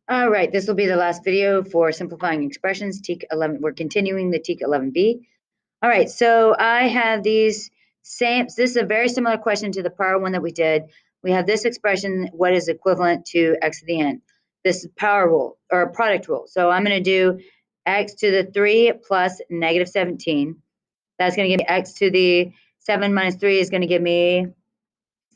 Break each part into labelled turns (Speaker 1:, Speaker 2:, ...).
Speaker 1: All right, this will be the last video for simplifying expressions, TEK 11. We're continuing the TEK 11B. All right, so I have these same, this is a very similar question to the prior one that we did. We have this expression, what is equivalent to x to the n? This is power rule, or product rule. So I'm going to do x to the 3 plus negative 17. That's going to give me x to the 7 minus 3 is going to give me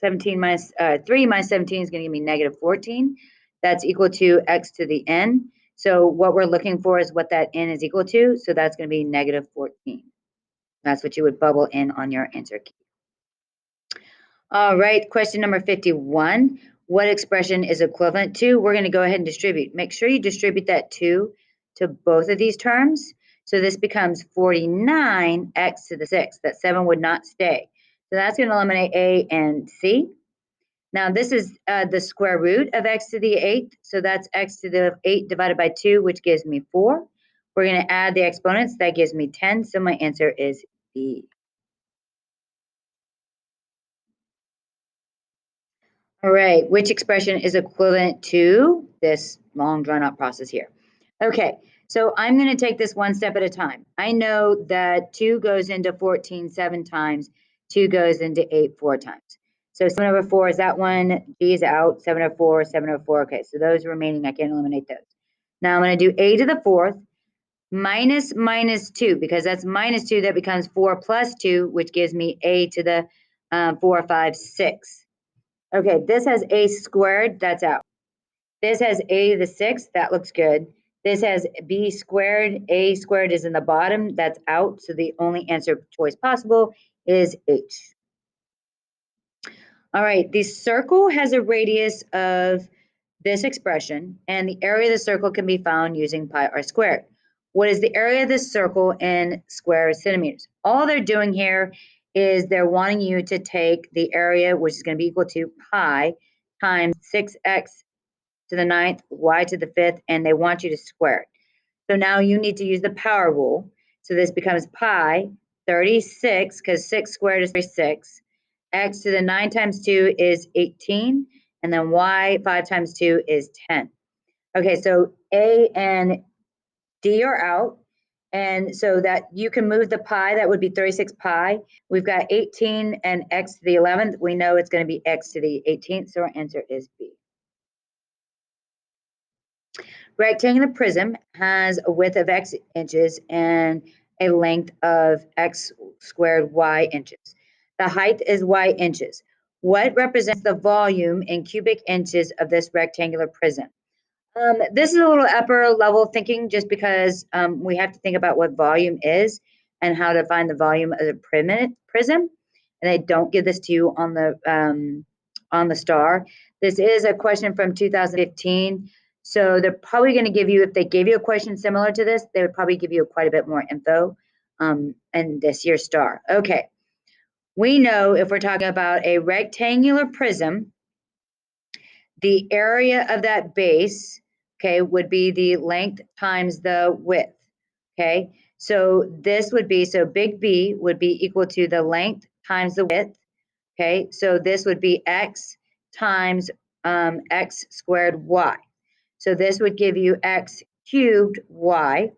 Speaker 1: 17 minus 3 minus 17 is going to give me negative 14. That's equal to x to the n. So what we're looking for is what that n is equal to. So that's going to be negative 14. That's what you would bubble in on your answer key. All right, question number 51. What expression is equivalent to? We're going to go ahead and distribute. Make sure you distribute that 2 to both of these terms. So this becomes 49x to the 6. That 7 would not stay. So that's going to eliminate A and C. Now this is the square root of x to the 8th. So that's x to the 8 divided by 2, which gives me 4. We're going to add the exponents. That gives me 10. So my answer is B. All right, which expression is equivalent to this long drawn out process here? Okay, so I'm going to take this one step at a time. I know that 2 goes into 14 7 times, 2 goes into 8 4 times. So 7 over 4 is that one, G is out, 7 over 4, 7 over 4. Okay, so those remaining, I can eliminate those. Now I'm going to do A to the 4th minus minus 2, because that's minus 2, that becomes 4 plus 2, which gives me A to the 4, 5, 6. Okay, this has A squared, that's out. This has A to the 6th, that looks good. This has B squared, A squared is in the bottom, that's out. So the only answer choice possible is H. All right, the circle has a radius of this expression, and the area of the circle can be found using pi r squared. What is the area of this circle in square centimeters? All they're doing here is they're wanting you to take the area, which is going to be equal to pi times 6x to the 9th, y to the 5th, and they want you to square it. So now you need to use the power rule. So this becomes pi 36, because 6 squared is 36. X to the 9 times 2 is 18. And then y, 5 times 2 is 10. Okay, so A and D are out. And so that you can move the pi, that would be 36 pi. We've got 18 and x to the 11th. We know it's going to be x to the 18th. So our answer is B. Rectangular prism has a width of x inches and a length of x squared y inches. The height is y inches. What represents the volume in cubic inches of this rectangular prism? This is a little upper level thinking, just because we have to think about what volume is and how to find the volume of the prism. And they don't give this to you on the star. This is a question from 2015. So they're probably going to give you, if they gave you a question similar to this, they would probably give you quite a bit more info in this year's star. Okay. We know if we're talking about a rectangular prism, the area of that base, okay, would be the length times the width, okay? So this would be, so big B would be equal to the length times the width, okay? So this would be x times x squared y. So this would give you x cubed y,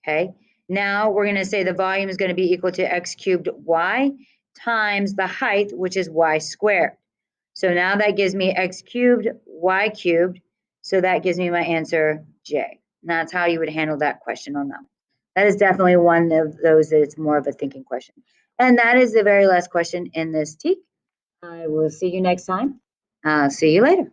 Speaker 1: okay? Now we're going to say the volume is going to be equal to x cubed y times the height, which is y squared. So now that gives me x cubed, y cubed. So that gives me my answer, J. And that's how you would handle that question on that. That is definitely one of those that it's more of a thinking question. And that is the very last question in this TEK. I will see you next time. See you later.